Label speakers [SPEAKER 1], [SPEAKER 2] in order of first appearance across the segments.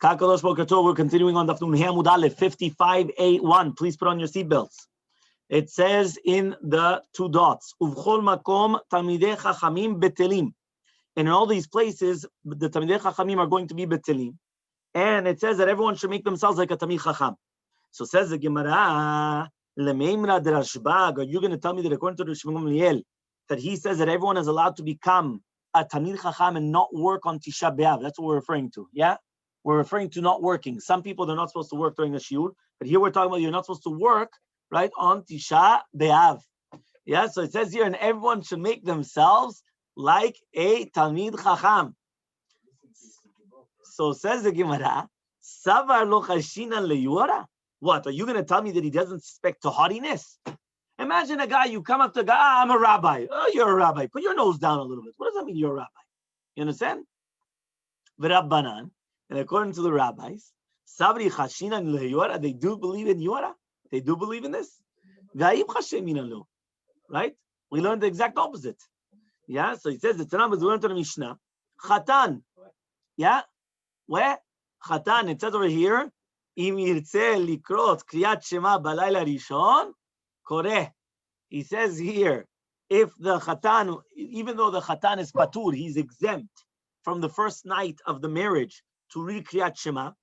[SPEAKER 1] Kakadosh Boker Tov, we're continuing on Daf Yomi Hamud Aleph 5581. Please put on your seatbelts. It says in the two dots, Uvchol makom talmidei chachamim betelim. And in all these places, the talmidei chachamim are going to be betelim. And it says that everyone should make themselves like a talmid chacham. So says the Gemara, lemeimra derashbag. Are you going to tell me that according to the Shimon Gamliel, that he says that everyone is allowed to become a talmid chacham and not work on Tisha B'Av? That's what we're referring to. Yeah. We're referring to not working. Some people, they're not supposed to work during the shiur, but here we're talking about you're not supposed to work, right, on Tisha B'Av. Yeah, so it says here, and everyone should make themselves like a Talmid Chacham. So says the Gemara, Savar lo chashinan leyura? What, are you going to tell me that he doesn't suspect to haughtiness? Imagine a guy, you come up to a guy, I'm a rabbi. Oh, you're a rabbi. Put your nose down a little bit. What does that mean, you're a rabbi? You understand? V'rabbanan. And according to the rabbis, Sabri Chashinan Leyora, they do believe in Yora. They do believe in this. Right? We learned the exact opposite. Yeah, so it says the Tanakh, we learned to the Mishnah. Chatan. Yeah? Where? Chatan. It says over here, Im yirtze likrot kriyat shema balayla rishon, koreh. He says here, if the Chatan, even though the Chatan is patur, he's exempt from the first night of the marriage to read Kriyat Shema.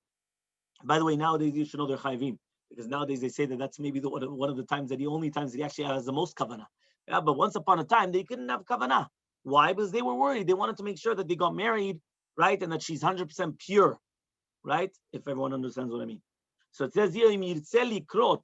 [SPEAKER 1] By the way, nowadays you should know they're chayvim, because nowadays they say that that's maybe one of the times that the only times that he actually has the most kavanah. Yeah, but once upon a time they couldn't have kavanah. Why? Because they were worried. They wanted to make sure that they got married, right, and that she's 100% pure, right? If everyone understands what I mean. So it says here, Im yirtze likrot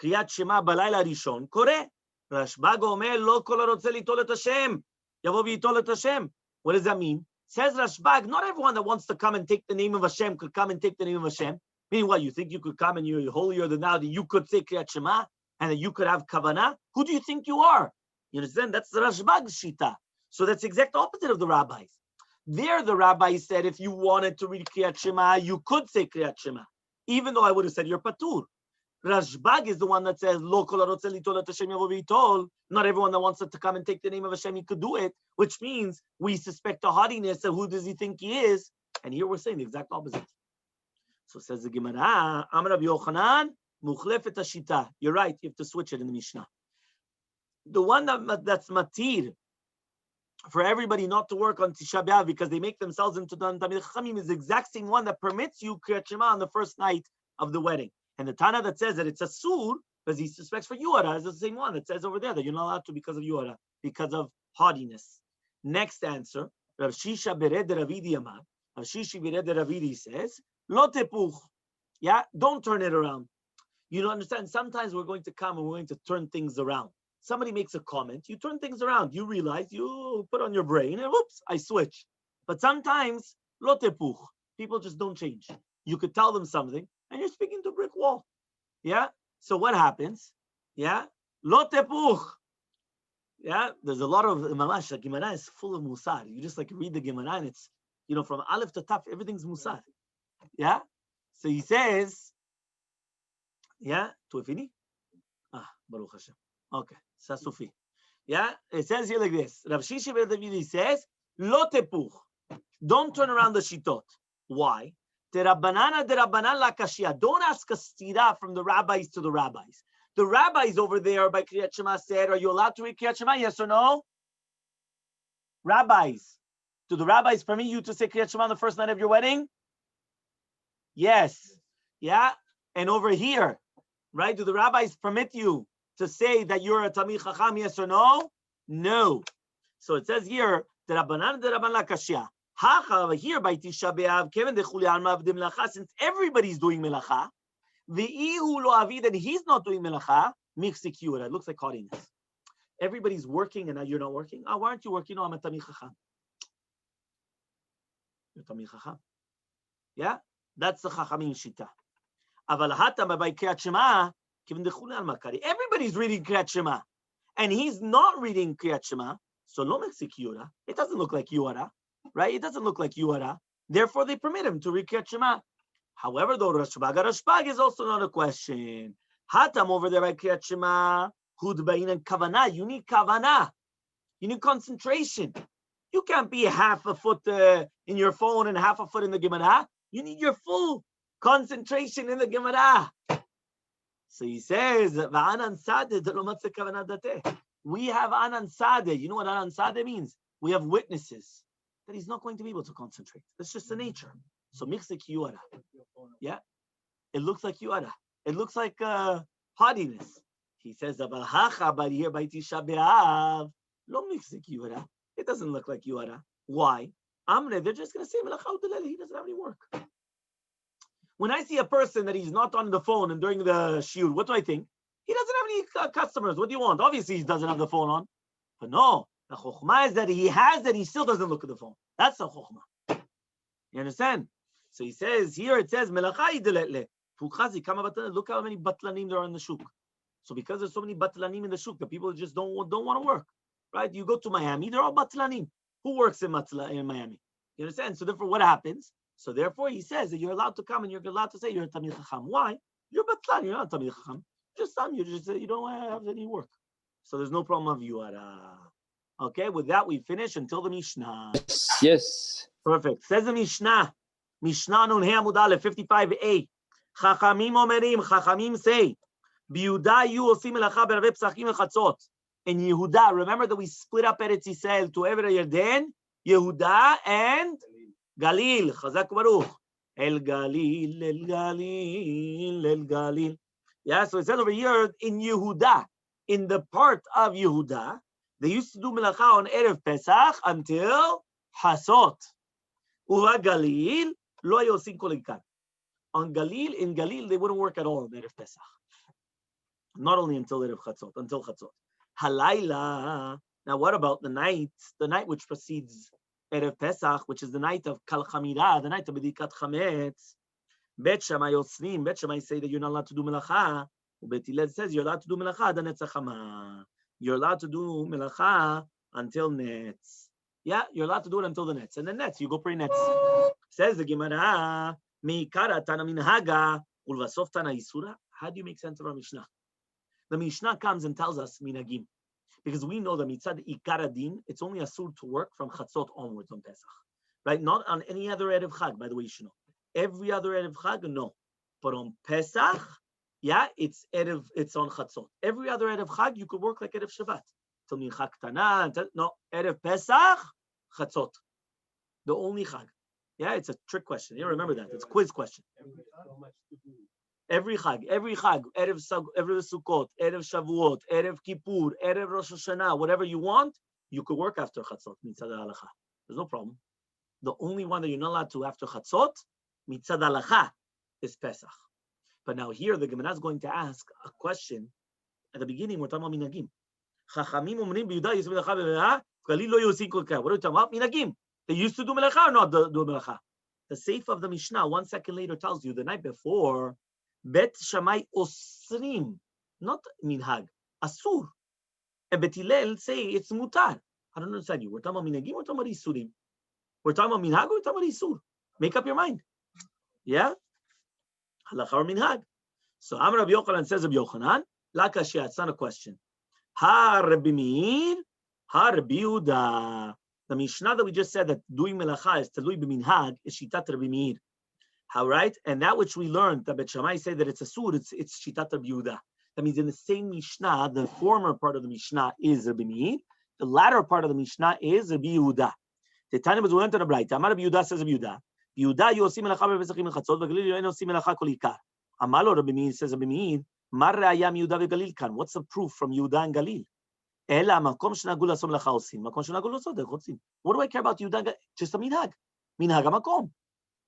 [SPEAKER 1] Kriyat Shema balayla rishon koreh. Rashbag omer lo kol harotze litol et Hashem yavo v'yitol et Hashem. What does that mean? Says Rashbag, not everyone that wants to come and take the name of Hashem could come and take the name of Hashem. Meaning what? You think you could come and you're holier than thou, that you could say Kriyat Shema and that you could have Kavanah? Who do you think you are? You understand? That's the Rashbag's Shita. So that's the exact opposite of the rabbis. There, the rabbis said if you wanted to read Kriyat Shema, you could say Kriyat Shema. Even though I would have said you're Patur. Rashbag is the one that says, Lo kol harotze litol et Hashem yavo v'yitol. Not everyone that wants to come and take the name of Hashem, he could do it, which means we suspect the haughtiness of who does he think he is. And here we're saying the exact opposite. So says the Gemara, Amar Rabbi Yochanan, muchlefet hashita. You're right, you have to switch it in the Mishnah. The one that's matir for everybody not to work on Tisha B'Av because they make themselves into the Talmid Chachamim is the exact same one that permits you Kriyat Shema on the first night of the wedding. And the Tana that says that it's a sur, because he suspects for Yuara, is the same one that says over there that you're not allowed to because of Yuara, because of haughtiness. Next answer, Rav Shisha Bered Ravidi Amar. Rav Shishi Bered Ravidi says, Lo tepuch. Yeah, don't turn it around. You don't understand? Sometimes we're going to come and we're going to turn things around. Somebody makes a comment, you turn things around. You realize, you put on your brain, and whoops, I switch. But sometimes, Lo tepuch. People just don't change. You could tell them something, and you're speaking to a brick wall. Yeah? So what happens? Yeah? Lo tepuch. Yeah? There's a lot of mamash. The Gemara is full of musar. You just like read the Gemara and it's, from Aleph to Taf, everything's musar. Yeah? So he says, yeah? Tuefini? Baruch Hashem. Okay. Sasufi. Yeah? It says here like this. Rav Shishi Ben David says, Lo tepuch. Don't turn around the shitot. Why? Don't ask a stira from the rabbis to the rabbis. The rabbis over there by Kriyat Shema said, are you allowed to read Kriyat Shema? Yes or no? Rabbis. Do the rabbis permit you to say Kriyat Shema on the first night of your wedding? Yes. Yeah? And over here, right? Do the rabbis permit you to say that you're a Talmid Chacham? Yes or no? No. So it says here, Rabbanan la kashya. Here by Tisha B'Av, since everybody's doing melacha, and he's not doing melacha, it looks like haughtiness. Everybody's working and now you're not working. Why aren't you working? No, I'm a Talmid Chacham. You're Talmid Chacham. Yeah? That's the Chachamim Shita. Everybody's reading Kriyat Shema. And he's not reading Kriyat Shema. So lo meksik yura. It doesn't look like Yuara. Right? It doesn't look like Yuara. Therefore, they permit him to read Kriyat Shema. However, though, Rashbag is also not a question. Hatam over there by Kriyat Shema, Hudbain and Kavanah. You need Kavanah. You need concentration. You can't be half a foot in your phone and half a foot in the Gemara. You need your full concentration in the Gemara. So he says, we have anan sadeh. You know what anan sadeh means? We have witnesses that he's not going to be able to concentrate. That's just the nature. So mix the kiyuara. Yeah? It looks like kiyuara. It looks like haughtiness. He says, but here by Tisha B'Av, lo mix the kiyuara. It doesn't look like kiyuara. Why? Amre, they're just going to say, he doesn't have any work. When I see a person that he's not on the phone and during the shiur, what do I think? He doesn't have any customers. What do you want? Obviously, he doesn't have the phone on. But no, the chokhmah is that he has that he still doesn't look at the phone. That's the chokhmah. You understand? So he says, here it says, look how many batlanim there are in the shuk. So because there's so many batlanim in the shuk, the people just don't want to work. Right? You go to Miami, they're all batlanim. Who works in Miami? You understand? So therefore, what happens? So therefore, he says that you're allowed to come and you're allowed to say you're a Tamid Chacham. Why? You're Batlan, you're not a Tamid Chacham. Just some, you don't have any work. So there's no problem of Yuara. Okay, with that we finish until the Mishnah.
[SPEAKER 2] Yes.
[SPEAKER 1] Perfect. Says the Mishnah. Mishnah Nun He Amud Aleph 55a. Chachamim omerim, Chachamim say, B'Yehuda yu osim melacha b'Arvei Pesachim v'Chatzot. In Yehuda, remember that we split up Eretz Yisrael to Ever Yarden, Yehuda and Galil, Chazak Baruch. El Galil, El Galil, El Galil. Yeah, so it says over here in Yehuda, in the part of Yehuda, they used to do melacha on Erev Pesach until Hasot. Uva Galil, lo yosin kol ikan. On Galil, in Galil, they wouldn't work at all on Erev Pesach. Not only until Erev Chatzot, until Chatzot. Halayla. Now what about the night which precedes Erev Pesach, which is the night of Kal Chamira, the night of Bedikat Chametz? Bet Shammai Osnim, Bet Shammai say that you're not allowed to do melacha. Bet Hillel says you're allowed to do melacha the Netzach Hama. You're allowed to do melacha until Netz. Yeah, you're allowed to do it until the Netz. And then Netz, you go pre-Netz. Says the Gemara, Meikara Tana Minhaga, Ulvasof Tana Isura. How do you make sense of our Mishnah? The Mishnah comes and tells us Minagim. Because we know that mitzad ikar adin, it's only asur to work from Chatzot onwards on Pesach, right? Not on any other Erev Chag, by the way, you should know. Every other Erev Chag, no. But on Pesach, yeah, it's on Chatzot. Every other Erev Chag, you could work like Erev Shabbat. Till Mincha Ktana, no, Erev Pesach, Chatzot. The only Chag. Yeah, it's a trick question. You remember that. It's a quiz question. Every Chag, Erev Sukkot, Erev Shavuot, Erev Kippur, Erev Rosh Hashanah, whatever you want, you could work after Chatzot, mitzad halacha. There's no problem. The only one that you're not allowed to after Chatzot, mitzad halacha, is Pesach. But now here, the Gemara is going to ask a question. At the beginning, we're talking about Minagim. Chachamim umrim b'Yehuda yisum melacha b'Me'ah, Galil lo yosin kol kah. What are we talking about? Minagim. They used to do melacha or not do melacha? The Seif of the Mishnah, 1 second later, tells you the night before, Bet Shammai Osrim, not Minhag, Asur. And Bet Hillel say it's Mutar. I don't understand you. We're talking about Minhagim, we're talking about Isurim. We're talking about Minhag, we're talking about Isur. Make up your mind. Yeah? Halacha or Minhag. So Amar Rabbi Yochanan says Rabbi Yochanan, La Kashya, it's not a question. Ha Rabbi Meir, Ha Rabbi Yehuda. The Mishnah that we just said that doing melacha is Talui b'Minhag is Shitat Rabbi Meir. How right? And that which we learned, that Bet Shammai say that it's a sur, it's Shitat Rabbi Yehuda. That means in the same Mishnah, the former part of the Mishnah is Rabbi Meir, the latter part of the Mishnah is Rabbi Yehuda. The time was went to the bright. Amar Rabbi Yehuda says Rabbi Yehuda. Yehuda you osim melacha b'Pesachim v'Chatzot, v'Galil you osim melacha kol ikar. Amalo Rabbi Meir says Rabbi Meir, Mar re'ayam Yehuda v'Galil kan. What's the proof from Yehuda and Galil? Ela makom shenagul lasom melacha osim, makom shenagul lo tzodek chotzim. What do I care about Yehuda? Just a minhag, minhag hamakom.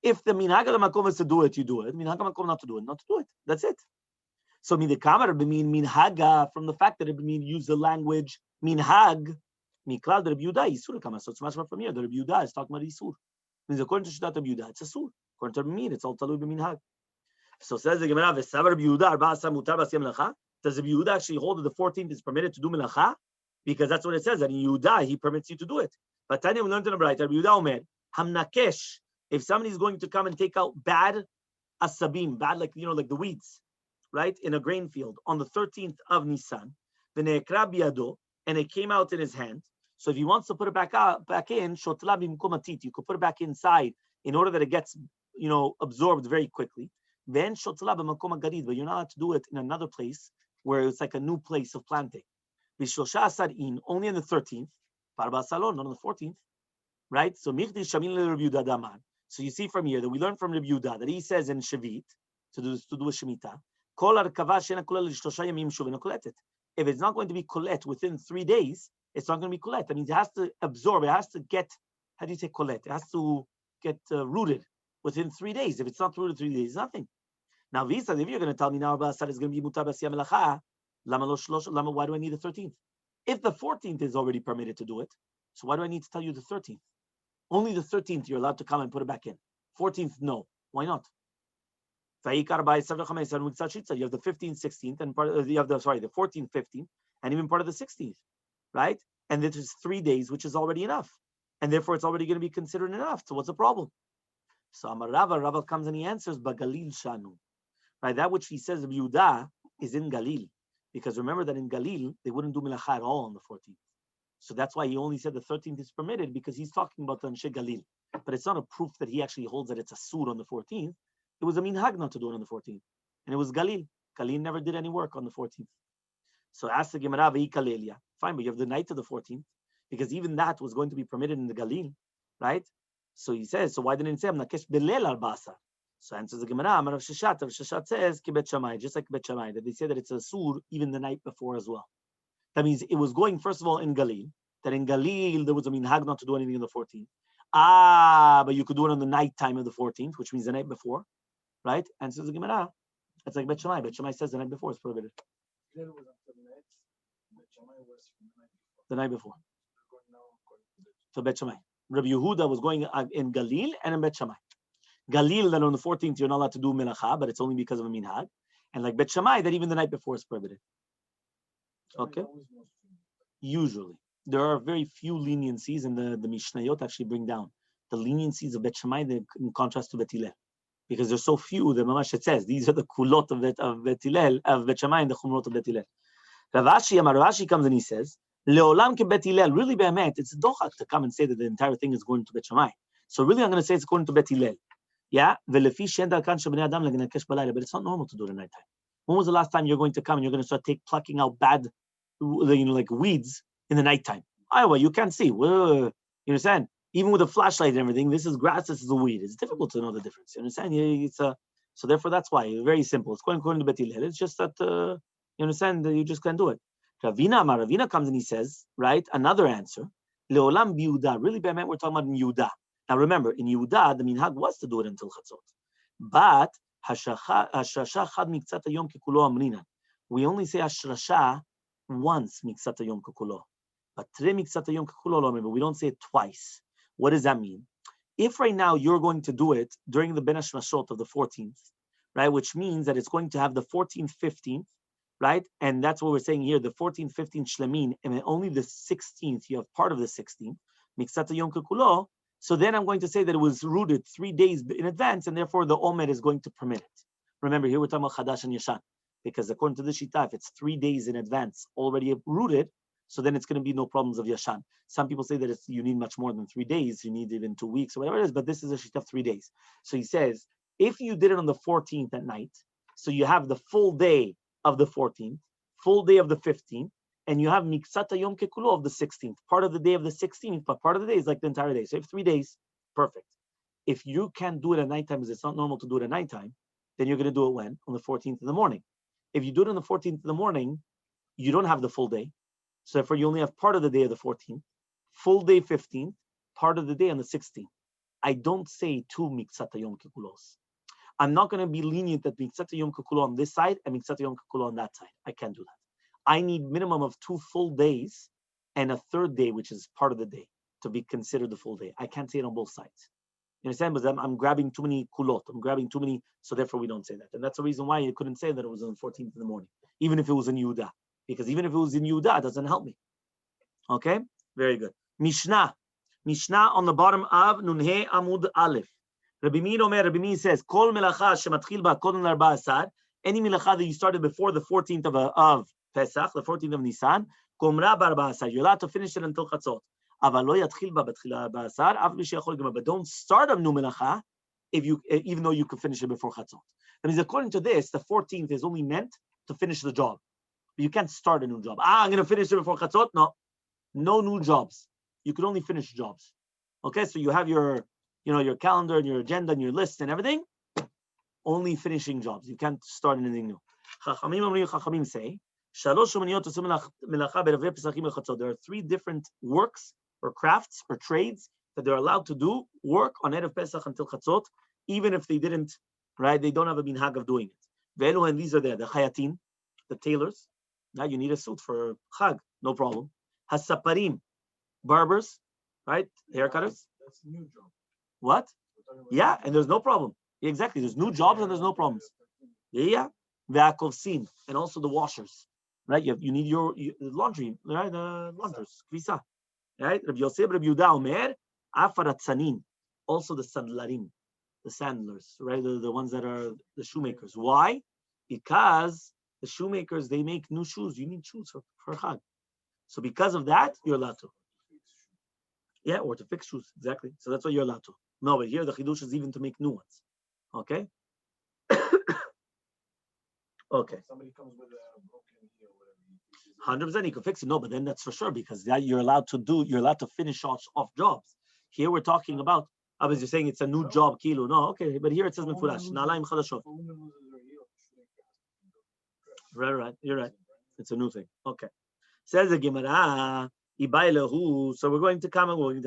[SPEAKER 1] If the minhag of the makom is to do it, you do it. Minhag makom not to do it, not to do it. That's it. So the kamar mean minhaga from the fact that it mean use the language minhag. Miklal the Rabbi Yehuda isur kamar. So it's much more from here. The Rabbi Yehuda is talking about isur. Means according to Shitat Rabbi Yehuda, it's a sur. According to Rabbi Meir, it's all talui b'minhag. So says the Gemara, v'savar Rabbi Yehuda arba asa mutar b'asiyam melacha. Does Rabbi Yehuda actually hold that the 14th is permitted to do melacha? Because that's what it says. That in Yehuda he permits you to do it. But Tanya we learned in the Braita, Rabbi Yehuda omer hamnakesh. If somebody's going to come and take out bad asabim, bad like the weeds, right, in a grain field on the 13th of Nisan, v'ne'ekra biyado, and it came out in his hand. So if he wants to put it back in, shotla bimkom atit, you could put it back inside in order that it gets, absorbed very quickly. But you're not allowed to do it in another place where it's like a new place of planting. Only on the 13th, not on the 14th, right? So you see from here that we learn from Rabbi Yehuda that he says in Shavit to do a Shemitah, if it's not going to be collet within 3 days, it's not going to be collet. That means it has to absorb, it has to get, how do you say collet? It has to get rooted within 3 days. If it's not rooted 3 days, nothing. Now, if you're going to tell me now about is going to be mutar b'asiyah melacha, why do I need the 13th? If the 14th is already permitted to do it, so why do I need to tell you the 13th? Only the 13th you're allowed to come and put it back in. 14th, no. Why not? You have the 15th, 16th, and you have the 14th, 15th, and even part of the 16th, right? And this is 3 days, which is already enough. And therefore it's already going to be considered enough. So what's the problem? So Amar Rava comes and he answers, Bagalil Shanu. Right? That which he says of Yehuda is in Galil. Because remember that in Galil, they wouldn't do Melacha at all on the 14th. So that's why he only said the 13th is permitted, because he's talking about the Anshe Galil. But it's not a proof that he actually holds that it's a sur on the 14th. It was a minhag not to do it on the 14th. And it was Galil. Galil never did any work on the 14th. So ask the Gemara, Ve'ikalelia. Fine, but you have the night of the 14th, because even that was going to be permitted in the Galil, right? So he says, so why didn't it say, Nakesh belel al basar? So answers the Gemara, Amar Rav Sheshat says, Kibet Shammai, just like Bet Shammai, that they say that it's a sur even the night before as well. That means it was going, first of all, in Galil, that in Galil there was a minhag not to do anything on the 14th. But you could do it on the night time of the 14th, which means the night before, right? Answers the Gemara, it's like Bet Shammai. Bet Shammai says the night before is prohibited. The night before. So Bet Shammai. Rabbi Yehuda was going in Galil and in Bet Shammai. Galil, that on the 14th you're not allowed to do melacha, but it's only because of a minhag. And like Bet Shammai, that even the night before is prohibited. Okay? Usually. There are very few leniencies, and the Mishnayot actually bring down the leniencies of Bet Shammai in contrast to Bet Hillel. Because there's so few, the Mamash it says, these are the kulot of Bet Hillel, of Bet Shammai, and the chumrot of Bet Hillel. Ravashi comes and he says, Leolam ke Bet Hillel, really be'emet, it's dochak to come and say that the entire thing is going to Bet Shammai. So really I'm going to say it's going to Bet Hillel. Yeah? But it's not normal to do it at night time. When was the last time you're going to come and you're going to start plucking out bad, like weeds in the nighttime? Iowa, you can't see. You understand? Even with a flashlight and everything, this is grass, this is a weed. It's difficult to know the difference. You understand? So therefore, that's why. Very simple. It's going according to Bet Hillel. It's just that, you understand, that you just can't do it. Ravina comes and he says, right, another answer. Leolam biuda. Really, we're talking about in Yehuda. Now remember, in Yehuda, the minhag was to do it until Chatzot. But, we only say Hashrasha once, Miksat Hayom Kekulo. But Tre Miksat Hayom Kekulo, we don't say it twice. What does that mean? If right now you're going to do it during the Ben Hashmashot of the 14th, right, which means that it's going to have the 14th, 15th, right, and that's what we're saying here, the 14th, 15th Shlemin, and only the 16th, you have part of the 16th, Miksat Hayom Kekulo, so then I'm going to say that it was rooted 3 days in advance, and therefore the Omer is going to permit it. Remember, here we're talking about Chadash and Yashan, because according to the Shita, if it's 3 days in advance already rooted, so then it's going to be no problems of Yashan. Some people say that you need much more than 3 days, you need even 2 weeks or whatever it is, but this is a Shita of 3 days. So he says, if you did it on the 14th at night, so you have the full day of the 14th, full day of the 15th, and you have Miksata Yom Kekulo of the 16th, part of the day of the 16th, but part of the day is like the entire day. So you have 3 days, perfect. If you can't do it at nighttime, because it's not normal to do it at nighttime, then you're going to do it when? On the 14th in the morning. If you do it on the 14th in the morning, you don't have the full day. So therefore, you only have part of the day of the 14th, full day 15th, part of the day on the 16th. I don't say 2 Miksata Yom Kekulos. I'm not going to be lenient that Miksata Yom Kekulo on this side and Miksata Yom Kekulo on that side. I can't do that. I need minimum of 2 full days and a third day, which is part of the day, to be considered the full day. I can't say it on both sides. You understand? Because I'm grabbing too many kulot. I'm grabbing too many, so therefore we don't say that. And that's the reason why you couldn't say that it was on the 14th in the morning, even if it was in Yehuda. Because even if it was in Yehuda, it doesn't help me. Okay? Very good. Mishnah. Mishnah on the bottom of Nunhe Amud Aleph. Rabbi Meir says, Kol melacha shematchil ba kodem l'arba asar, any melacha that you started before the 14th of Pesach, the 14th of Nisan, Komra barba asar, you're allowed to finish it until Chatzot. But don't start a new melacha even though you could finish it before chatzot. That means according to this, the 14th is only meant to finish the job. But you can't start a new job. I'm going to finish it before chatzot. No new jobs. You can only finish jobs. Okay, so you have your calendar and your agenda and your list and everything. Only finishing jobs. You can't start anything new. Chachamim say, there are 3 different works or crafts or trades that they're allowed to do work on Erev Pesach until Chatzot, even if they didn't, right? They don't have a minhag of doing it. And these are there, the chayatin, the tailors. Now you need a suit for Chag, no problem. Hasaparim, barbers, right? Haircutters.
[SPEAKER 2] That's a new job.
[SPEAKER 1] What? Yeah, and there's no problem. Exactly, there's new jobs and there's no problems. Yeah. Ve'akovsim, and also the washers, right? You need your laundry, right? The launders, kvisa, right? Rabbi Yosef, Rabbi Yehuda Omer, afaratzanin, also the sandlarim, the sandlers, right? The ones that are the shoemakers. Why? Because the shoemakers, they make new shoes. You need shoes for Chag. So because of that, you're allowed to. Yeah, or to fix shoes, exactly. So that's why you're allowed to. No, but here the chidush is even to make new ones. Okay? Okay.
[SPEAKER 2] Somebody comes with a broken heel or whatever.
[SPEAKER 1] 100% you can fix it. No, but then that's for sure, because that you're allowed to finish off jobs. Here we're talking about, obviously you're saying it's a new job, kilo. No, okay, but here it says mefurash, na'alaim chadashot. Right, you're right. It's a new thing. Okay. Says the Gemara, Ibailahu. So we're going to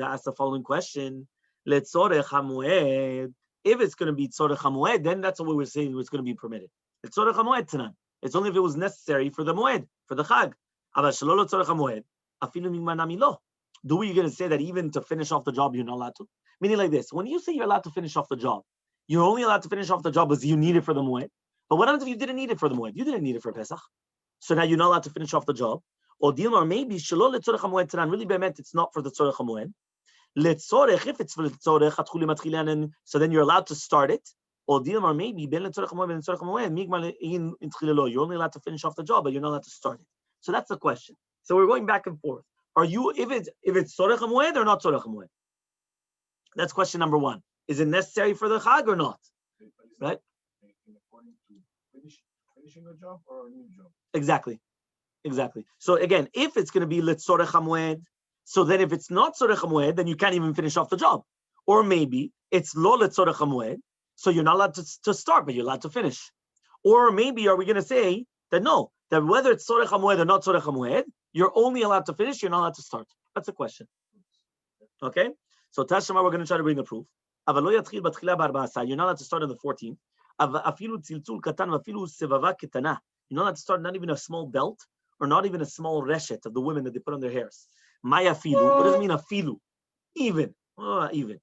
[SPEAKER 1] ask the following question. Letzorech hamued. If it's going to be tzorech hamued, then that's what we were saying it's going to be permitted. It's tzorech hamued tanan. It's only if it was necessary for the moed, for the chag. Aval shelo lo tzorech hamued, afilu migman nami lo. Do you going to say that even to finish off the job you're not allowed to? Meaning like this: when you say you're allowed to finish off the job, you're only allowed to finish off the job because you need it for the moed. But what happens if you didn't need it for the moed? You didn't need it for Pesach, so now you're not allowed to finish off the job. Or Dilmar, maybe shelo le tzorech hamued tanan. Really, be'emet, it's not for the tzorech hamued. Letzorech, if it's for letzorech, hatchuli matchilan, so then you're allowed to start it. Or Dilmar, maybe ben letzorech hamued, ben letzorech hamued, migmal in tchilelo. You're only allowed to finish off the job, but you're not allowed to start it. So that's the question. So we're going back and forth. Are you if it's tzorech hamued or not tzorech hamued? That's question number 1. Is it necessary for the chag or not? Right?
[SPEAKER 2] According to finishing a job or a new job.
[SPEAKER 1] Exactly. So again, if it's going to be letzorech hamued, so then if it's not tzorech hamued, then you can't even finish off the job. Or maybe it's lo letzorech hamued, so you're not allowed to start, but you're allowed to finish. Or maybe are we going to say that no, that whether it's tzorech hamued or not tzorech hamued, you're only allowed to finish, you're not allowed to start. That's the question. Okay? So Tashema, we're going to try to bring the proof. You're not allowed to start on the 14th. You're not allowed to start not even a small belt or not even a small reshet of the women that they put on their hairs. Maya filu. What does it mean afilu? Even. Even.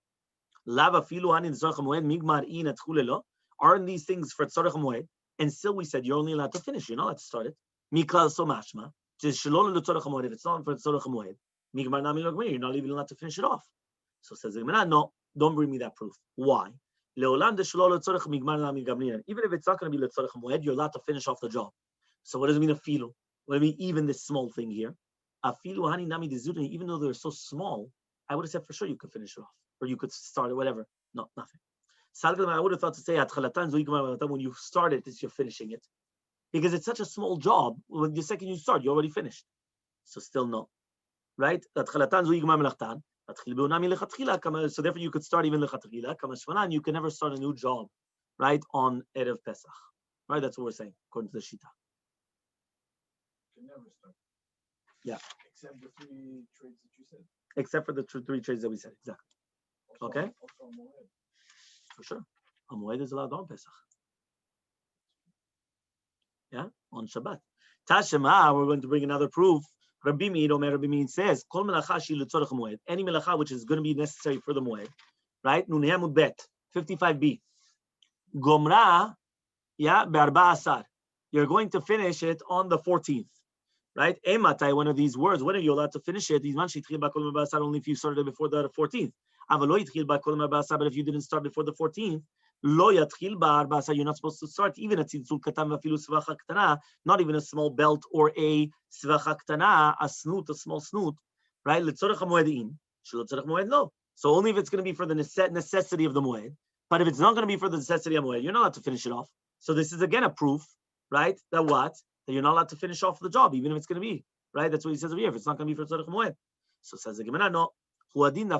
[SPEAKER 1] Lava filu ani tzorech hamued migmar in atchulelo. Aren't these things for tzorech hamued? And still we said you're only allowed to finish. You're not allowed to start it. Mikal so mashma. Just shalol tzorech hamued. If it's not for tzorech hamued, migmar nami logmir. You're not even allowed to finish it off. So says the Gemara, no, don't bring me that proof. Why? Leolam de shalol tzorech migmar nami logmir. Even if it's not going to be tzorech hamued, you're allowed to finish off the job. So what does it mean afilu? What do you mean even this small thing here? Afilu hani nami dezudani. Even though they're so small, I would have said for sure you could finish it off, or you could start it, whatever. No, nothing. I would have thought to say when you start it, you're finishing it, because it's such a small job. When the second you start, you already finished. So still no, right? So therefore you could start even lechatchila, and you can never start a new job, right, on Erev Pesach, right? That's what we're saying according to the Shita.
[SPEAKER 2] You can never start.
[SPEAKER 1] Yeah.
[SPEAKER 2] Except the 3 trades that you said.
[SPEAKER 1] Except for the 3 trades that we said, exactly.
[SPEAKER 2] Also,
[SPEAKER 1] okay.
[SPEAKER 2] Also moed.
[SPEAKER 1] For sure. A moed is allowed on Pesach. Yeah, on Shabbat. Tashema, we're going to bring another proof. Rabbi Meir says, Kol melacha shi letzorech moed. Any melacha which is going to be necessary for the moed, right? Nun hamud bet 55b. Gomra, yeah, be'arba asar. You're going to finish it on the 14th, right? Ematai, one of these words. When are you allowed to finish it? Only if you started it before the 14th. But if you didn't start before the 14th, you're not supposed to start even a tziltzul katan vafilu svacha ktana, not even a small belt or a svacha ktana, a snoot, a small snoot, right? Letzorech hamoedin, shelo tzorech moed lo. So only if it's going to be for the necessity of the moed. But if it's not going to be for the necessity of moed, you're not allowed to finish it off. So this is again a proof, right? That what? That you're not allowed to finish off the job, even if it's going to be, right? That's what he says over here. If it's not going to be for tzorech moed. So says the Gemara, no. Even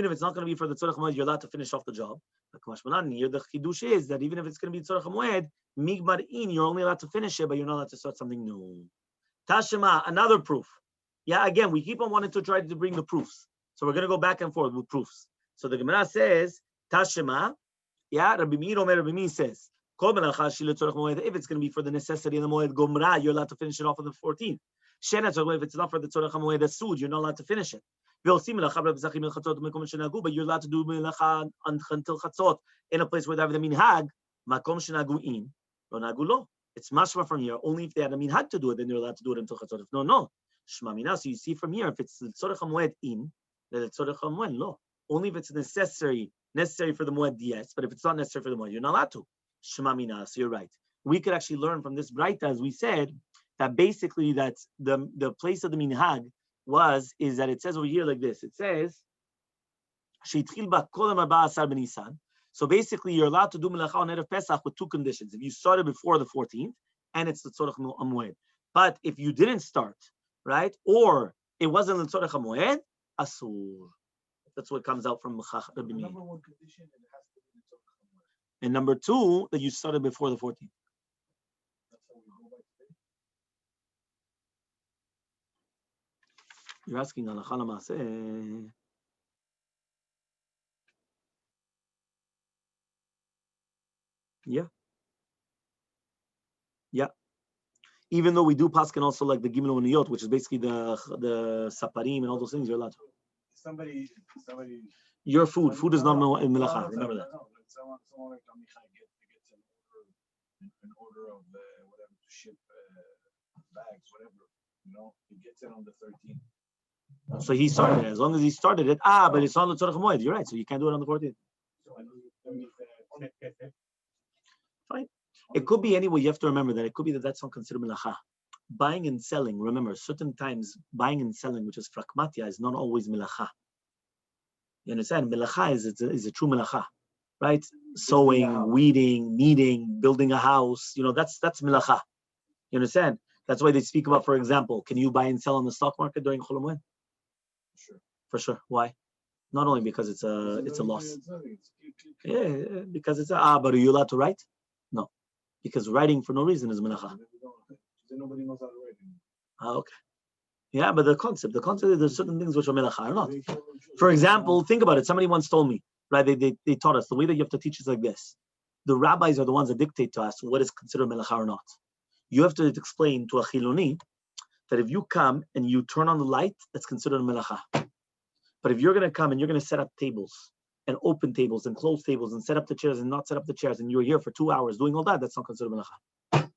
[SPEAKER 1] if it's not going to be for the tzorech moed, you're allowed to finish off the job. The chidush is that even if it's going to be tzorech moed, migmar in, you're only allowed to finish it, but you're not allowed to start something new. Tashema, another proof. Yeah, again, we keep on wanting to try to bring the proofs. So we're going to go back and forth with proofs. So the Gemara says, Tashema, yeah, Rabbi Meir says, if it's going to be for the necessity of the moed gomra, you're allowed to finish it off on the 14th. If it's not for the tzorech moed asud, you're not allowed to finish it. But you're allowed to do melacha until chatzot in a place where they have the minhag, makom shenagu in, lo nagu lo. It's mashma from here. Only if they had a minhag to do it, then they're allowed to do it until chatzot. If no. Shma mina. So you see from here, if it's the tzorech moed in, then it's tzorech moed lo. Only if it's necessary for the moed, yes. But if it's not necessary for the moed, you're not allowed to. Shema mina. So you're right. We could actually learn from this braita, as we said, that basically that's the place of the minhag is that it says over here like this. It says, so basically you're allowed to do melacha on Erev Pesach with two conditions. If you started before the 14th, and it's the tzorech moed. But if you didn't start, right, or it wasn't the tzorech moed, asur. That's what comes out from Rabbi Meir.
[SPEAKER 2] Number one condition, it has to be the tzorech moed.
[SPEAKER 1] And number two, that you started before the 14th.
[SPEAKER 2] That's how we go by today.
[SPEAKER 1] You're asking halacha l'maaseh. Yeah. Even though we do paskin also like the gimel uniyot, which is basically the saparim and all those things, you're allowed to.
[SPEAKER 2] Somebody.
[SPEAKER 1] Your food is not melacha. Remember that.
[SPEAKER 2] Someone like Amichai gets an order of whatever to ship bags, whatever. He gets it on the 13th.
[SPEAKER 1] So he started it. As long as he started it, but it's on the tzorech moed. You're right. So you can't do it on the 14th. Fine. It could be anyway. You have to remember that it could be that that's not considered melacha. Buying and selling. Remember, certain times buying and selling, which is frakmatia, is not always melacha. You understand? Melacha is a true melacha, right? Sowing, weeding, kneading, building a house. That's melacha. You understand? That's why they speak about, for example, can you buy and sell on the stock market during Chol Hamoed?
[SPEAKER 2] Sure.
[SPEAKER 1] For sure. Why? Not only because it's a loss. Yeah, because it's but are you allowed to write? No. Because writing for no reason is melacha.
[SPEAKER 2] Nobody knows how to write.
[SPEAKER 1] Okay. Yeah, but the concept is there's certain things which are melacha or not. For example, think about it. Somebody once told me, right? They taught us the way that you have to teach is like this. The rabbis are the ones that dictate to us what is considered melacha or not. You have to explain to a chiloni that if you come and you turn on the light, that's considered a melacha. But if you're going to come and you're going to set up tables and open tables and close tables and set up the chairs and not set up the chairs and you're here for 2 hours doing all that, that's not considered melacha. But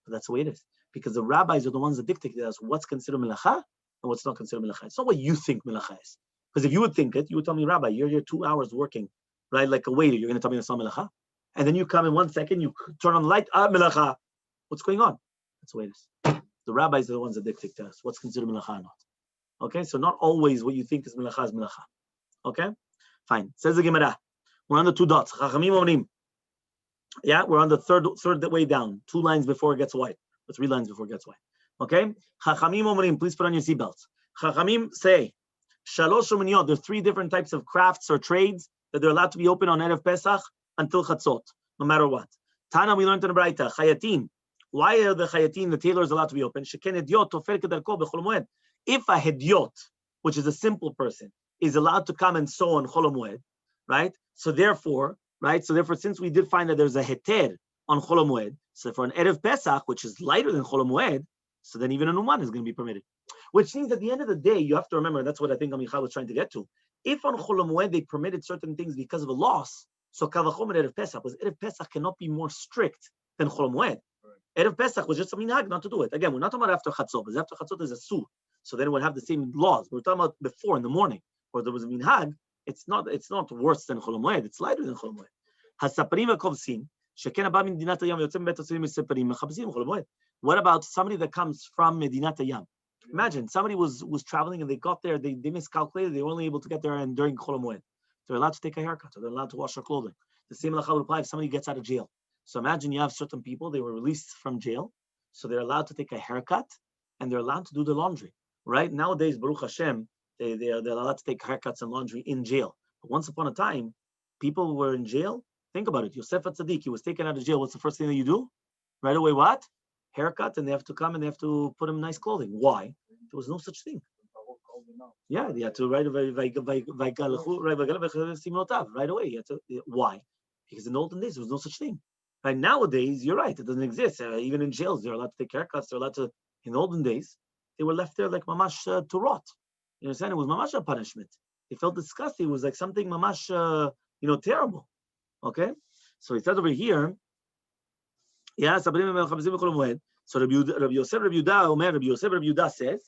[SPEAKER 1] that's the way it is. Because the rabbis are the ones that dictate to us what's considered melacha and what's not considered melacha. It's not what you think melacha is. Because if you would think it, you would tell me, Rabbi, you're here 2 hours working, right? Like a waiter, you're going to tell me that's not melacha? And then you come in 1 second, you turn on the light, melacha. What's going on? That's the way it is. The rabbis are the ones that dictate to us what's considered melacha or not. Okay, so not always what you think is melacha. Okay, fine. Says the Gemara. We're on the 2 dots. Chachamim omrim. Yeah, we're on the third way down. 2 lines before it gets white, or 3 lines before it gets white. Okay, Chachamim omrim. Please put on your seatbelts. Chachamim say, Shalosh u'miniyot. There's 3 different types of crafts or trades that they're allowed to be open on Erev Pesach until Chatzot, no matter what. Tana, we learned in the Braita, Chayatin. Why are the Chayatin, the tailors, allowed to be open? Sheken hediot tofer kedarko b'chol moed. If a hediot, which is a simple person, is allowed to come and sew on Chol Hamoed, right? So therefore, since we did find that there's a heter on Chol Hamoed, so for an Erev Pesach, which is lighter than Chol Hamoed, so then even a Numan is going to be permitted. Which means at the end of the day, you have to remember, that's what I think Amichai was trying to get to. If on Chol Hamoed they permitted certain things because of a loss, so Kavachom and Erev Pesach, because Erev Pesach cannot be more strict than Chol Hamoed. Erev Pesach was just a minhag not to do it. Again, we're not talking about after Chatzot, because after Chatzot is a sur. So then we'll have the same laws. We're talking about before in the morning, where there was a minhag. It's not worse than Chol Hamoed. It's lighter than Chol Hamoed. Hasaparim v'kovsin sheken haba min Medinat Hayam yotzei bet otzim misaparim mechabzim Chol Hamoed. What about somebody that comes from Medinat Hayam? Imagine somebody was traveling and they got there. They miscalculated. They were only able to get there and during Chol Hamoed. they're allowed to take a haircut, or they're allowed to wash their clothing. The same halacha would apply if somebody gets out of jail. So imagine you have certain people, they were released from jail, so they're allowed to take a haircut, and they're allowed to do the laundry. Right? Nowadays, Baruch Hashem, they're allowed to take haircuts and laundry in jail. But once upon a time, people who were in jail, think about it. Yosef HaTzadik, he was taken out of jail. What's the first thing that you do? Right away, what? Haircut, and they have to come and they have to put him in nice clothing. Why? There was no such thing. Yeah, they had to right away. Why? Because in the olden days, there was no such thing. Right nowadays, you're right, it doesn't exist. Even in jails, they're allowed to take haircuts. They're allowed to. In the olden days, they were left there like mamash to rot. You understand? It was mamash a punishment. They felt disgusting. It was like something mamash, terrible. Okay? So it says over here, yeah, so Rabbi Yosef, Rabbi Yehuda says,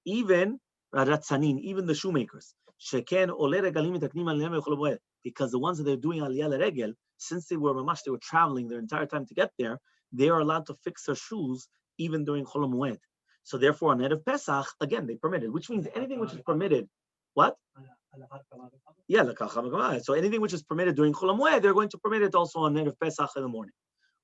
[SPEAKER 1] even Ratzanin, even the shoemakers, because the ones that are doing aliyah l'regel, since they were mamash, they were traveling their entire time to get there, they are allowed to fix their shoes even during Chol Hamoed. So therefore, on Erev Pesach, again, they permitted, which means anything which is permitted, what? Yeah, so anything which is permitted during Chol Hamoed, they're going to permit it also on Erev Pesach in the morning.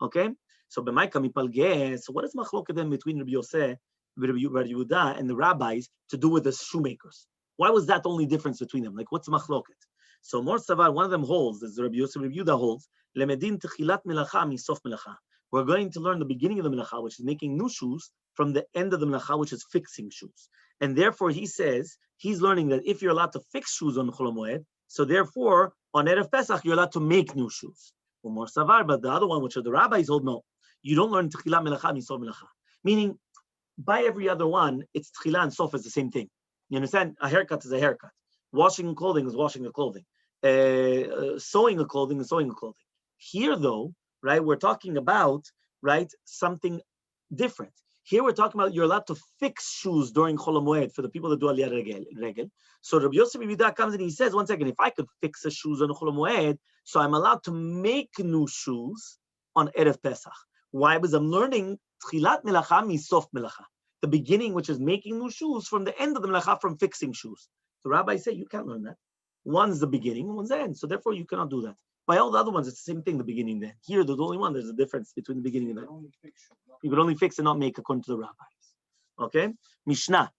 [SPEAKER 1] Okay? So b'maika mipalgeh, so what is machloket then between Rabbi Yosef, Rabbi Yehuda, and the rabbis to do with the shoemakers? Why was that the only difference between them? Like, what's machloket? So Mor Savar, one of them holds, as Rabbi Yosef Rabbi Yehuda holds, lemedin techilat melacha misof melacha. We're going to learn the beginning of the melacha, which is making new shoes, from the end of the melacha, which is fixing shoes. And therefore, he says, he's learning that if you're allowed to fix shoes on Chol Hamoed, so therefore, on Erev Pesach, you're allowed to make new shoes. More Savar, but the other one, which are the rabbis hold, no. You don't learn techilat melacha misof melacha. Meaning, by every other one, it's techilah and sof is the same thing. You understand? A haircut is a haircut. Washing clothing is washing the clothing. Sewing a clothing is sewing a clothing. Here, though, right, we're talking about, right, something different. Here we're talking about you're allowed to fix shoes during Chol Hamoed for the people that do aliyah regel. So Rabbi Yosef Yehuda comes and he says, one second, if I could fix the shoes on Chol Hamoed, so I'm allowed to make new shoes on Erev Pesach. Why? Because I'm learning Tchilat Melacha Misof Melacha, the beginning, which is making new shoes, from the end of the Melacha, from fixing shoes. The rabbis say you can't learn that. One's the beginning, one's the end. So therefore, you cannot do that. By all the other ones, it's the same thing, the beginning and the end. Here, there's only one. There's a difference between the beginning and the end. You could only fix and not make according to the rabbis. Okay? Mishnah,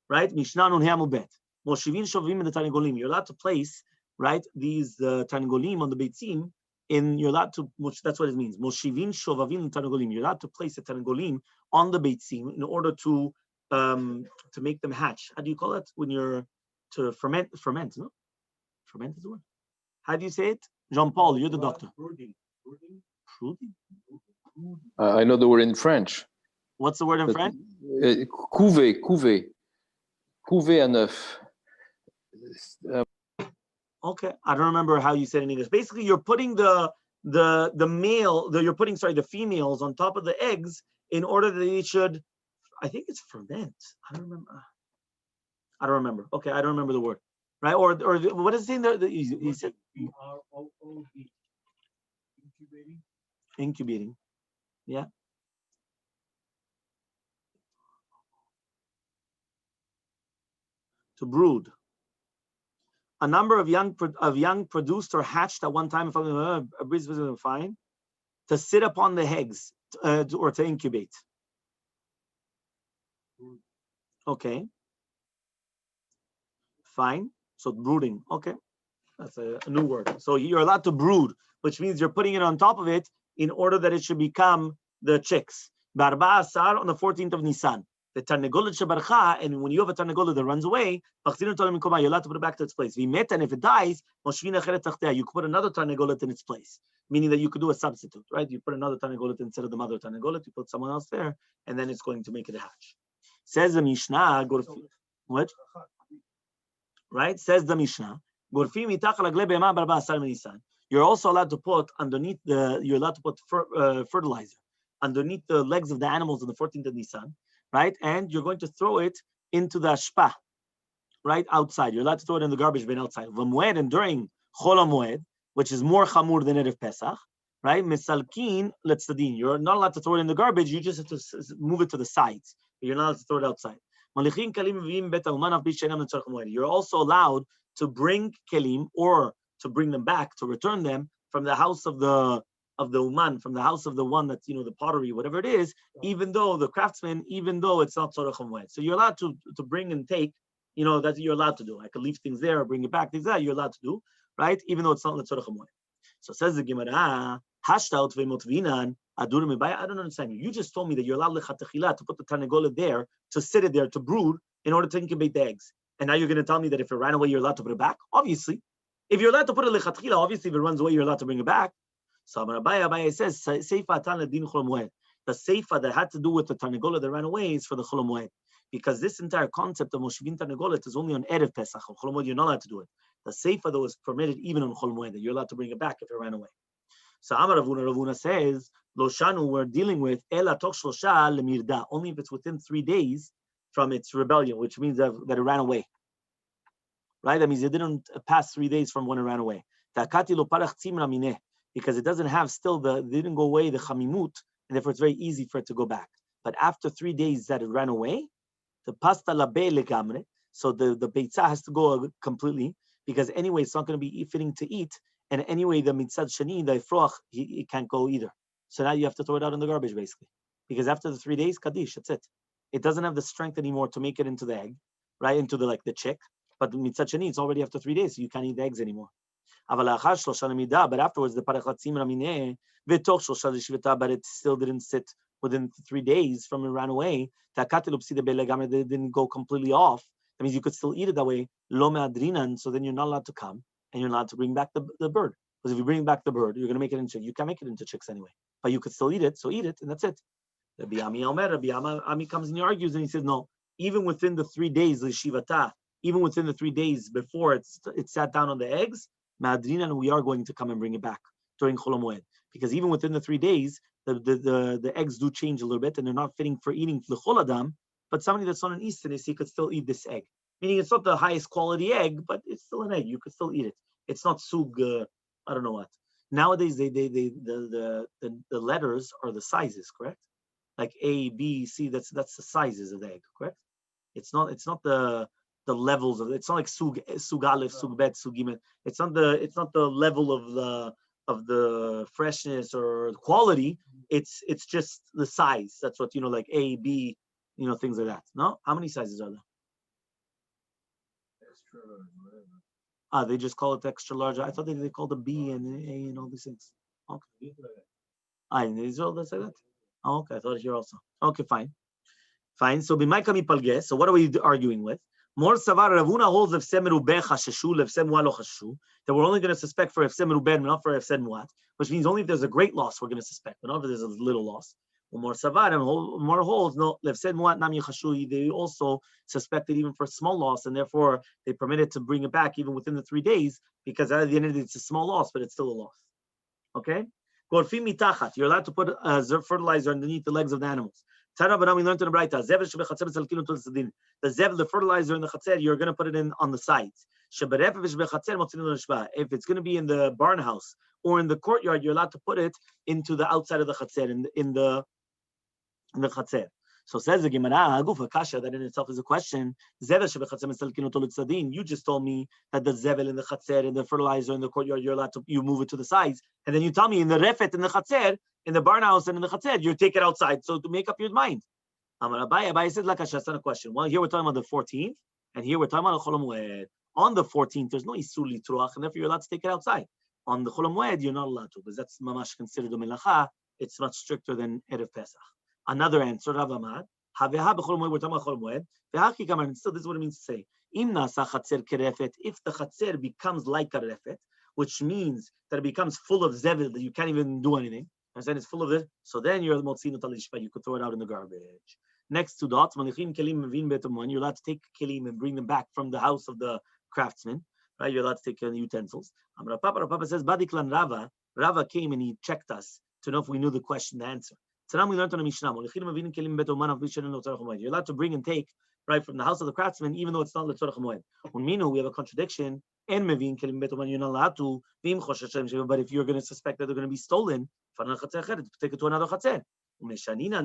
[SPEAKER 1] right? Mishnah nun Hamubet. Moshivin shovim in the Tarnagolim. You're allowed to place, right, these Tarnagolim on the Beitzim. You're allowed to, that's what it means. Moshivin shovavim Tarnagolim. You're allowed to place a Tarnagolim on the Beitzim in order to make them hatch. How do you call it? When you're to ferment, no? Ferment is the word. How do you say it? Jean-Paul, you're the doctor. Brooding.
[SPEAKER 3] I know the word in French.
[SPEAKER 1] What's the word in French?
[SPEAKER 3] Couver à neuf.
[SPEAKER 1] Okay, I don't remember how you said it in English. Basically, you're putting the females on top of the eggs in order that they should, I think it's ferment. I don't remember. Okay, I don't remember the word. Right? Or what is it saying there? He said incubating. Yeah. To brood. A number of young produced or hatched at one time, if I'm fine, to sit upon the eggs or to incubate. Okay. Fine. So brooding. Okay. That's a new word. So you're allowed to brood, which means you're putting it on top of it in order that it should become the chicks. Barba Asar on the 14th of Nisan. The Tarnagolet Shebarcha, and when you have a Tarnagolet that runs away, you're allowed to put it back to its place. And if it dies, you could put another Tarnagolet in its place, meaning that you could do a substitute, right? You put another Tarnagolet instead of the mother Tarnagolet, you put someone else there, and then it's going to make it a hatch. Says the Mishnah, what? Right? Says the Mishnah, you're also allowed to put underneath fertilizer underneath the legs of the animals on the 14th of Nisan, right? And you're going to throw it into the ashpa, right? Outside. You're allowed to throw it in the garbage bin outside. V'moed, and during Chol Hamoed, which is more chamur than Erev Pesach, right? Misalkin letzadin. You're not allowed to throw it in the garbage. You just have to move it to the sides. But you're not allowed to throw it outside. You're also allowed to bring kelim or to bring them back, to return them from the house of the uman, from the house of the one that's, the pottery, whatever it is, even though the craftsman, even though it's not tzorech hamoed. So you're allowed to bring and take, that you're allowed to do. I could leave things there or bring it back. Things that you're allowed to do, right? Even though it's not tzorech hamoed. So says the Gemara, Hashtaut ve'motvinan adurim mebaya. I don't understand you. You just told me that you're allowed lechatechila to put the tarnagola there, to sit it there, to brood in order to incubate the eggs. And now you're going to tell me that if it ran away, you're allowed to put it back? Obviously. If you're allowed to put it lechatechila, obviously if it runs away, you're allowed to bring it back. So Abaye says, Seifa atan ledin chol moed. The Seifa that had to do with the tarnagola that ran away is for the chol moed. Because this entire concept of moshivin tarnagolet is only on Erev Pesach. On chol moed, you're not allowed to do it. The Seifa, though, is permitted even on chol moed, that you're allowed to bring it back if it ran away. So Amar Ravuna says, Lo shanu, we're dealing with Ela toch shlosha lemirda, only if it's within 3 days from its rebellion, which means that it ran away. Right? That means it didn't pass 3 days from when it ran away. Takati lo parach tzimra mineh, because it doesn't have still they didn't go away, the chamimut, and therefore it's very easy for it to go back. But after 3 days that it ran away, the pasta labe legamre, so the beitzah has to go completely, because anyway it's not going to be fitting to eat, and anyway the mitzad shani, the ifroach, it can't go either. So now you have to throw it out in the garbage basically, because after the 3 days, kaddish, that's it. It doesn't have the strength anymore to make it into the egg, right, into the chick. But the mitzad shani, it's already after 3 days, so you can't eat the eggs anymore. But afterwards, the parachatzim ramineh v'toch shlosha l'shivata, but it still didn't sit within 3 days from it ran away. They didn't go completely off. That means you could still eat it that way. Lo me'adrinan, so then you're not allowed to come and you're allowed to bring back the bird. Because if you bring back the bird, you're going to make it into, you can't make it into chicks anyway. But you could still eat it, so eat it, and that's it. Rabbi Ami comes and he argues and he says, no, even within the 3 days, l'shivata, even within the 3 days before it sat down on the eggs, Madrinan, we are going to come and bring it back during Chol HaMoed, because even within the 3 days, the eggs do change a little bit, and they're not fitting for eating for the Chol Adam. But somebody that's on an Eastern, he could still eat this egg. Meaning it's not the highest quality egg, but it's still an egg. You could still eat it. It's not sug. I don't know what. Nowadays, the letters are the sizes, correct? Like A, B, C. That's the sizes of the egg, correct? It's not the levels of it. It's not like sug aleph, sug bet, sug gimel. It's not the level of the freshness or the quality. It's just the size. That's what like A, B, things like that. No, how many sizes are there?
[SPEAKER 2] Extra, whatever.
[SPEAKER 1] They just call it extra large. I thought they called the B and the A and all these things. Okay. In Israel they say that. Oh, okay, I thought here also. Okay, fine. So b'maykami palges. So what are we arguing with? More savar Ravuna holds if semeru ben chasheshu, if semua lo chasheshu, that we're only going to suspect for if semeru ben, not for if muat, which means only if there's a great loss we're going to suspect, but not if there's a little loss. More savar and more holds no if muat nam yachashu. They also suspected even for small loss, and therefore they permitted to bring it back even within the 3 days, because at the end of the day it's a small loss, but it's still a loss. Okay. Gorfim mitachat. You're allowed to put fertilizer underneath the legs of the animals. We learned in the Braita, the zev, the fertilizer in the chatzer, you're going to put it in on the sides. If it's going to be in the barn house or in the courtyard, you're allowed to put it into the outside of the chatzer, in the chatzer. So says the Gemara, that in itself is a question. You just told me that the zevel in the chatzer and the fertilizer in the courtyard, you're allowed to, you move it to the sides, and then you tell me in the refet in the chatzer, in the barn house and in the chatzer, you take it outside. So to make up your mind. Abaye said, that's not a question. Well, here we're talking about the 14th, and here we're talking about the Chol HaMoed. On the 14th, there's no isur litruach, and therefore you're allowed to take it outside. On the Chol HaMoed, you're not allowed to, because that's mamash considered a melacha. It's much stricter than Erev Pesach. Another answer, Rav Amad, we're talking about Chol HaMoed. And still, this is what it means to say. If the chatzer becomes like a refet, which means that it becomes full of zevel, that you can't even do anything, and then it's full of it, so then you're motzino talishpa, you could throw it out in the garbage. Next 2 dots, you're allowed to take kelim and bring them back from the house of the craftsman, right? You're allowed to take utensils. Papa says, Badiklan Rava came and he checked us to know if we knew the question, the answer. So now we learned on the Mishnah, you're allowed to bring and take, right, from the house of the craftsman, even though it's not l'tzorech hamoed. We have a contradiction, and you're not allowed to, but if you're going to suspect that they're going to be stolen, take it to another chatzer.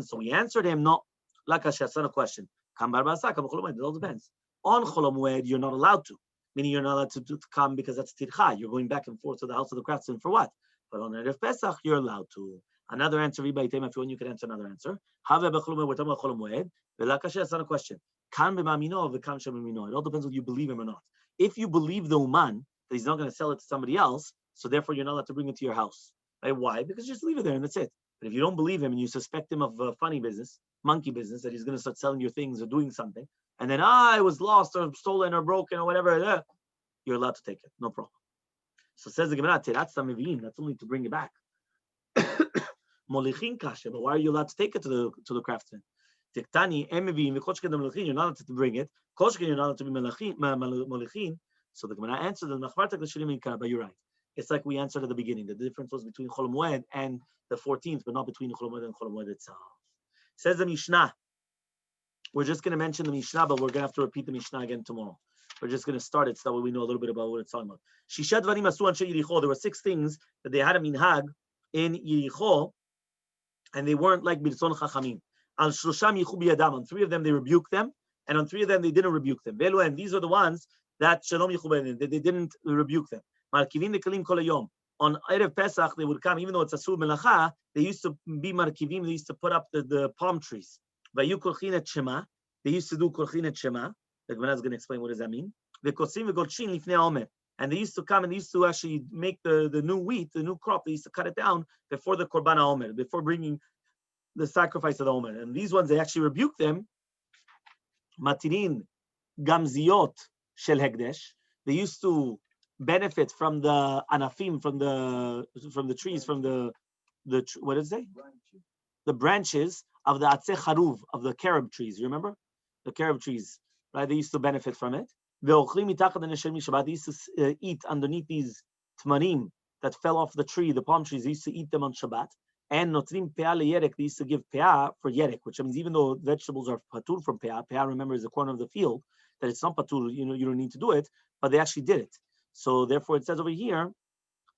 [SPEAKER 1] So we answered him, no, that's not a question. It all depends. On Chol HaMoed, you're not allowed to. meaning you're not allowed to come because that's tircha. You're going back and forth to the house of the craftsman for what? But on Erev Pesach, you're allowed to. Another answer, if you want, you can answer another answer. We're talking about Chol Moed. That's not a question. It all depends whether you believe him or not. If you believe the Uman, that he's not going to sell it to somebody else, so therefore you're not allowed to bring it to your house. Right? Why? Because you just leave it there and that's it. But if you don't believe him and you suspect him of funny business, monkey business, that he's going to start selling your things or doing something, and then I was lost or stolen or broken or whatever, you're allowed to take it, no problem. So says the Gemara, that's only to bring it back. Molichin kasha, but why are you allowed to take it to the craftsman? Tiktani emivim v'koshken the molichin, you're not allowed to bring it. Koshken, you're not allowed to be molichin. So the Gemara answered the nachvartak l'shirim inkar, but you're right. It's like we answered at the beginning. The difference was between Chol Moed and the 14th, but not between Chol Moed and Chol Moed itself. Says the Mishnah. We're just going to mention the Mishnah, but we're going to have to repeat the Mishnah again tomorrow. We're just going to start it so that way we know a little bit about what it's talking about. Shisha dvarim asu anshe Yericho. There were 6 things that they had a minhag in Yericho, and they weren't like Birtzon Chachamim. Al shlosham yichu biyadam. On 3 of them they rebuked them, and on 3 of them they didn't rebuke them. And these are the ones that shalom yichu biyadam, that they didn't rebuke them. Markivim dekalim kol hayom. On Erev Pesach they would come, even though it's asur melacha, they used to be markivim. They used to put up the palm trees. Vayu kolchin et shema. They used to do kolchin et shema. The Gemara is going to explain what does that mean. V'kosim v'golshin lifnei omer. And they used to come and they used to actually make the new wheat, the new crop. They used to cut it down before the korban omer, before bringing the sacrifice of the omer. And these ones they actually rebuked them. Matirin gamziot shel hekdesh. They used to benefit from the anafim, from the trees, from the what is it? The branches of the atzeh charuv, of the carob trees. You remember the carob trees, right? They used to benefit from it. They used to eat underneath these tmarim that fell off the tree, the palm trees. They used to eat them on Shabbat. And notrim peah leyerek, they used to give peah for yerek, which means even though vegetables are patur from peah, remember is the corner of the field, that it's not patur, you don't need to do it, but they actually did it. So therefore it says over here,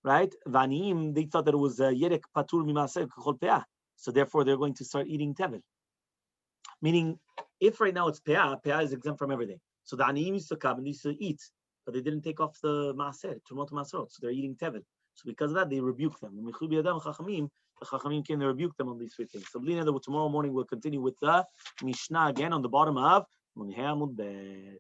[SPEAKER 1] right? Vanim, they thought that it was yerek patur mimaser kachol peah. So therefore they're going to start eating tevel. Meaning, if right now it's peah is exempt from everything. So the aniyim used to come and they used to eat, but they didn't take off the maaser, tumot maaserot. So they're eating tevel. So because of that, they rebuked them. The Chachamim came to rebuke them on these 3 things. So tomorrow morning we'll continue with the Mishnah again on the bottom of Munhei Amud Bet.